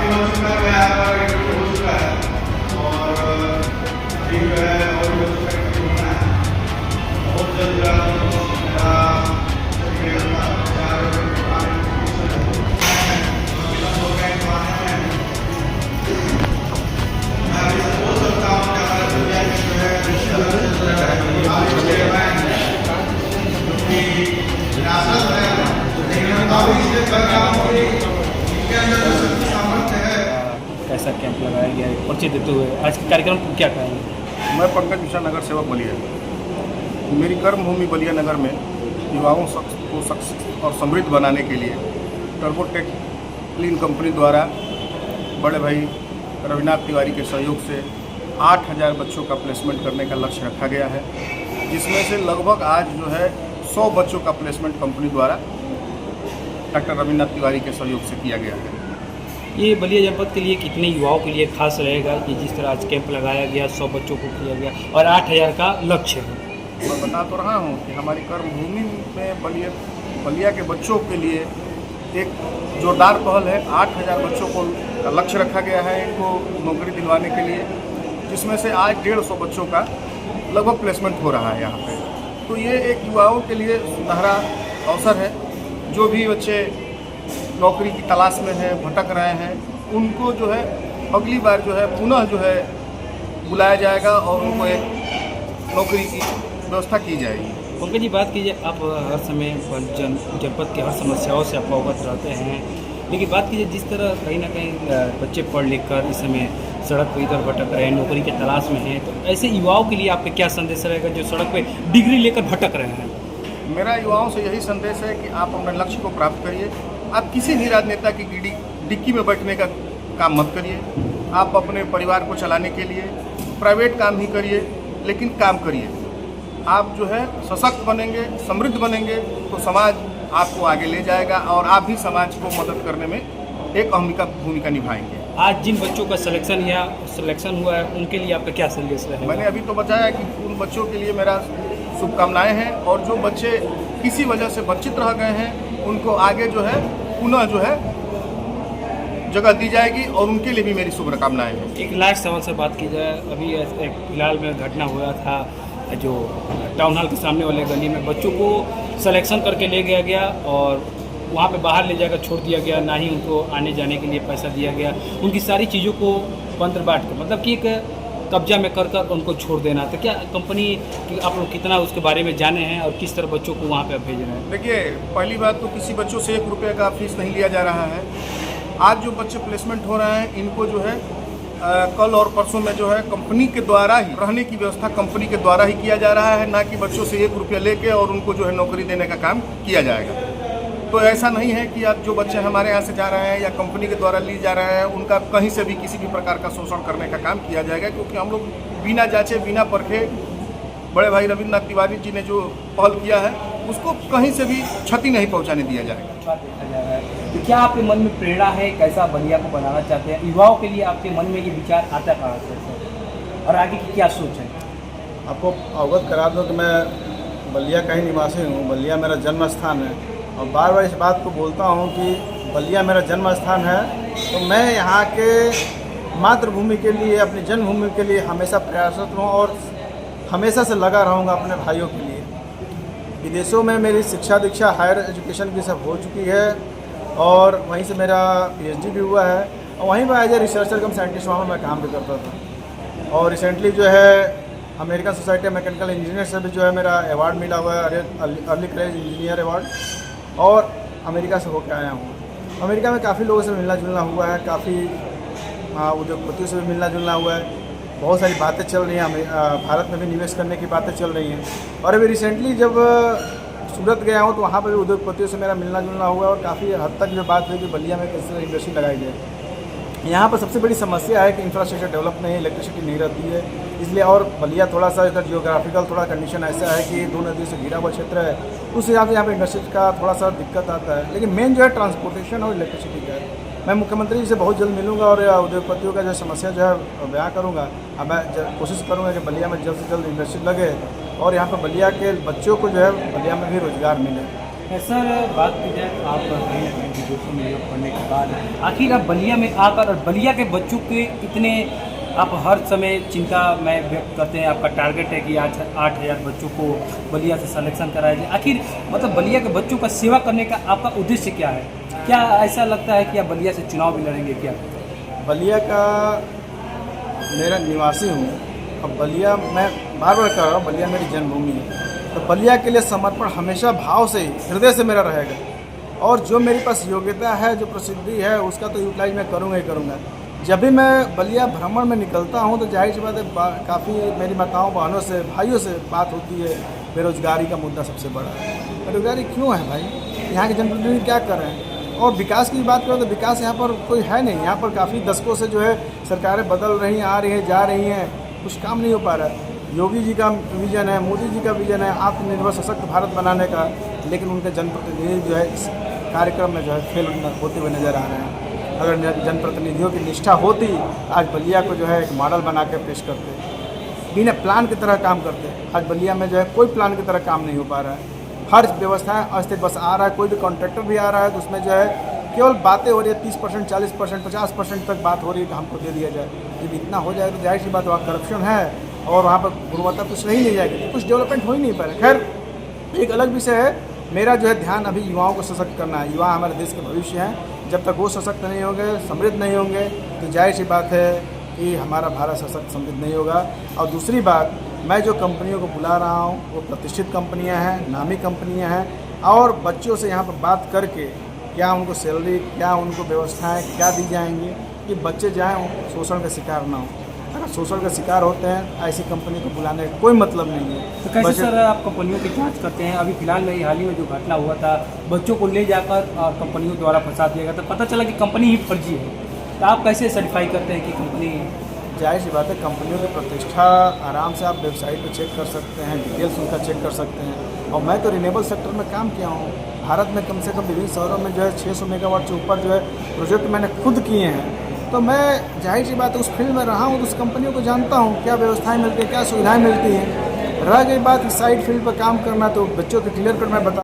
हो चुका है, यहाँ पर इंटरव्यू हो चुका है और अभी जो है और भी बच्चों का इंटरव्यू होना है। बहुत जल्द मेरा कैसा कैंप लगाया गया है परिचय देते हुए आज के कार्यक्रम को क्या कहेंगे? मैं पंकज मिश्रा, नगर सेवक बलिया। मेरी कर्मभूमि बलिया नगर में युवाओं को सक्षम और समृद्ध बनाने के लिए टर्बोटेक क्लीन कंपनी द्वारा बड़े भाई रविनाथ तिवारी के सहयोग से 8000 बच्चों का प्लेसमेंट करने का लक्ष्य रखा गया है, जिसमें से लगभग आज जो है 100 बच्चों का प्लेसमेंट कंपनी द्वारा डॉक्टर रविनाथ तिवारी के सहयोग से किया गया है। ये बलिया जनपद के लिए कितने युवाओं के लिए खास रहेगा कि जिस तरह आज कैंप लगाया गया 100 बच्चों को किया गया और 8000 का लक्ष्य है? मैं बता तो रहा हूँ कि हमारी कर्मभूमि में बलिया के बच्चों के लिए एक जोरदार पहल है। 8000 बच्चों को का लक्ष्य रखा गया है इनको नौकरी दिलवाने के लिए, जिसमें से आज 150 बच्चों का लगभग प्लेसमेंट हो रहा है यहाँ पे। तो ये एक युवाओं के लिए सुनहरा अवसर है। जो भी बच्चे नौकरी की तलाश में हैं, भटक रहे हैं, उनको जो है अगली बार जो है पुनः जो है बुलाया जाएगा और उनको एक नौकरी की व्यवस्था की जाएगी। पंकज जी, बात कीजिए, आप हर समय जनपद के हर समस्याओं से आप अवगत रहते हैं, लेकिन बात कीजिए जिस तरह कहीं ना कहीं बच्चे पढ़ लिख कर इस समय सड़क पर इधर भटक रहे हैं, नौकरी की तलाश में हैं, तो ऐसे युवाओं के लिए आपका क्या संदेश रहेगा जो सड़क पे डिग्री लेकर भटक रहे हैं? मेरा युवाओं से यही संदेश है कि आप अपने लक्ष्य को प्राप्त करिए। आप किसी भी राजनेता की डिक्की में बैठने का काम मत करिए। आप अपने परिवार को चलाने के लिए प्राइवेट काम ही करिए, लेकिन काम करिए। आप जो है सशक्त बनेंगे, समृद्ध बनेंगे, तो समाज आपको आगे ले जाएगा और आप भी समाज को मदद करने में एक अहम भूमिका निभाएंगे। आज जिन बच्चों का सिलेक्शन हुआ है उनके लिए आपका क्या संदेश रहेगा? मैंने अभी तो बताया कि उन बच्चों के लिए मेरा शुभकामनाएं हैं, और जो बच्चे किसी वजह से वंचित रह गए हैं उनको आगे जो है पुनः जो है जगह दी जाएगी, और उनके लिए भी मेरी शुभकामनाएं हैं। एक लास्ट सवाल से बात की जाए, अभी एक फिलहाल में घटना हुआ था जो टाउन हॉल के सामने वाले गली में बच्चों को सिलेक्शन करके ले गया गया और वहाँ पे बाहर ले जाकर छोड़ दिया गया, ना ही उनको आने जाने के लिए पैसा दिया गया, उनकी सारी चीज़ों को बंद बाट कर मतलब कि एक कब्जा में कर उनको छोड़ देना। तो क्या कंपनी की आप लोग कितना उसके बारे में जाने हैं और किस तरह बच्चों को वहाँ पे भेज रहे हैं? देखिए, पहली बात तो किसी बच्चों से 1 रुपये का फीस नहीं लिया जा रहा है। आज जो बच्चे प्लेसमेंट हो रहे हैं इनको जो है कल और परसों में जो है कंपनी के द्वारा ही रहने की व्यवस्था कंपनी के द्वारा ही किया जा रहा है, ना कि बच्चों से 1 रुपया लेके और उनको जो है नौकरी देने का काम किया जाएगा। तो ऐसा नहीं है कि अब जो बच्चे हमारे यहाँ से जा रहे हैं या कंपनी के द्वारा ली जा रहे हैं उनका कहीं से भी किसी भी प्रकार का शोषण करने का काम किया जाएगा, क्योंकि हम लोग बिना जांचे बिना परखे बड़े भाई रविन्द्रनाथ तिवारी जी ने जो पहल किया है उसको कहीं से भी क्षति नहीं पहुँचाने दिया जाएगा। तो क्या आपके मन में प्रेरणा है, कैसा बलिया को बनाना चाहते हैं? युवाओं के लिए आपके मन में ये विचार आता कहाँ से और आगे की क्या सोच है? आपको अवगत करा दूँ कि मैं बलिया का ही निवासी हूँ। बलिया मेरा जन्म स्थान है और बार बार इस बात को बोलता हूँ कि बलिया मेरा जन्म स्थान है, तो मैं यहाँ के मातृभूमि के लिए, अपनी जन्मभूमि के लिए हमेशा प्रयासरत हूँ और हमेशा से लगा रहूँगा अपने भाइयों के लिए। विदेशों में मेरी शिक्षा दीक्षा हायर एजुकेशन की सब हो चुकी है और वहीं से मेरा PhD भी हुआ है और वहीं पर as a researcher cum scientist वहाँ मैं काम भी करता था। और रिसेंटली जो है American society of mechanical engineer से भी जो है मेरा अवार्ड मिला हुआ है, अर्ली करेज इंजीनियर अवार्ड, और अमेरिका से होकर आया हूँ। अमेरिका में काफ़ी लोगों से मिलना जुलना हुआ है, काफ़ी उद्योगपतियों से भी मिलना जुलना हुआ है, बहुत सारी बातें चल रही हैं, भारत में भी निवेश करने की बातें चल रही हैं। और अभी रिसेंटली जब सूरत गया हूँ तो वहाँ पर भी उद्योगपतियों से मेरा मिलना जुलना हुआ है और काफ़ी हद तक जो बात हुई कि बलिया में किस तरह इंडस्ट्री लगाई जाए। यहाँ पर सबसे बड़ी समस्या है कि इंफ्रास्ट्रक्चर डेवलप नहीं है, इलेक्ट्रिसिटी नहीं रहती है, इसलिए। और बलिया थोड़ा सा इसका जियोग्राफिकल थोड़ा कंडीशन ऐसा है कि 2 नदियों से घिरा हुआ क्षेत्र है, उस हिसाब से यहाँ पे इंडस्ट्री का थोड़ा सा दिक्कत आता है। लेकिन मेन जो है ट्रांसपोर्टेशन और इलेक्ट्रिसिटी का है। मैं मुख्यमंत्री जी से बहुत जल्द मिलूंगा और उद्योगपतियों का जो समस्या जो है बयां करूँगा। अब मैं कोशिश करूँगा कि बलिया में जल्द से जल्द इंडस्ट्री लगे और यहाँ पर बलिया के बच्चों को जो है बलिया में भी रोज़गार मिले। सर बात की जाए आप कहीं ना कहीं विदेशों में पढ़ने के बाद आखिर आप बलिया में आकर और बलिया के बच्चों के इतने आप हर समय चिंता में व्यक्त करते हैं, आपका टारगेट है कि आज 8,000 बच्चों को बलिया से सिलेक्शन कराया जाए। आखिर मतलब बलिया के बच्चों का सेवा करने का आपका उद्देश्य क्या है? क्या ऐसा लगता है कि आप बलिया से चुनाव भी लड़ेंगे क्या? बलिया का मेरा निवासी हूँ। अब बलिया मैं बार बार कह रहा हूँ, बलिया मेरी जन्मभूमि है, तो बलिया के लिए समर्पण हमेशा भाव से हृदय से मेरा रहेगा। और जो मेरे पास योग्यता है, जो प्रसिद्धि है, उसका तो यूटिलाइज मैं करूँगा ही करूँगा। जब भी मैं बलिया भ्रमण में निकलता हूँ तो जाहिर सी बात है काफ़ी मेरी माताओं बहनों से भाइयों से बात होती है। बेरोज़गारी का मुद्दा सबसे बड़ा है। बेरोज़गारी क्यों है भाई? यहाँ के जनप्रतिनिधि क्या कर रहे हैं? और विकास की बात करो तो विकास यहाँ पर कोई है नहीं। यहाँ पर काफ़ी दशकों से जो है सरकारें बदल रही हैं, आ रही हैं, जा रही हैं, कुछ काम नहीं हो पा रहा है। योगी जी का विजन है, मोदी जी का विजन है आत्मनिर्भर सशक्त भारत बनाने का, लेकिन उनके जनप्रतिनिधि जो है इस कार्यक्रम में जो है फेल होते हुए नज़र आ रहे हैं। अगर जनप्रतिनिधियों की निष्ठा होती, आज बलिया को जो है एक मॉडल बना के पेश करते, बिना प्लान की तरह काम करते। आज बलिया में जो है कोई प्लान की तरह काम नहीं हो पा रहा है। हर व्यवस्थाएं अस्थिर बस आ रहा है। कोई भी कॉन्ट्रैक्टर भी आ रहा है तो उसमें जो है केवल बातें हो रही है, 30%, 40%, 50% तक बात हो रही है कि हमको दे दिया जाए। जब इतना हो जाए तो जाहिर सी बात वहाँ करप्शन है और वहाँ पर गुणवत्ता कुछ रही नहीं जाएगी, कुछ डेवलपमेंट हो ही नहीं पा रहा। खैर, एक अलग विषय है। मेरा जो है ध्यान अभी युवाओं को सशक्त करना है। युवा हमारे देश के भविष्य हैं। जब तक वो सशक्त नहीं होंगे, समृद्ध नहीं होंगे, तो जाहिर सी बात है कि हमारा भारत सशक्त समृद्ध नहीं होगा। और दूसरी बात, मैं जो कंपनियों को बुला रहा हूँ वो प्रतिष्ठित कंपनियाँ हैं, नामी कंपनियाँ हैं। और बच्चों से यहाँ पर बात करके क्या उनको सैलरी, क्या उनको व्यवस्थाएँ क्या दी जाएंगी कि बच्चे जाएँ शोषण का शिकार ना हो। अगर शोषण का शिकार होते हैं, ऐसी कंपनी को बुलाने का कोई मतलब नहीं है। तो कैसे सर आप कंपनियों की जांच करते हैं? अभी फिलहाल में हाल ही में जो घटना हुआ था, बच्चों को ले जाकर कंपनियों द्वारा फंसा दिया गया, तो पता चला कि कंपनी ही फर्जी है। तो आप कैसे सर्टिफाई करते हैं कि कंपनी? जाहिर सी बात है, कंपनियों की प्रतिष्ठा आराम से आप वेबसाइट पर चेक कर सकते हैं, डिटेल्स उनका चेक कर सकते हैं। और मैं तो रिन्यूएबल सेक्टर में काम किया हूँ। भारत में कम से कम विभिन्न शहरों में जो है 600 मेगावाट से ऊपर जो है प्रोजेक्ट मैंने खुद किए हैं। तो मैं जाहिर सी बात है उस फील्ड में रहा हूँ, तो उस कंपनियों को जानता हूँ क्या व्यवस्थाएं मिलती हैं, क्या सुविधाएं मिलती हैं। रह गई बात साइड फील्ड पर काम करना, तो बच्चों के क्लियर कट मैं बता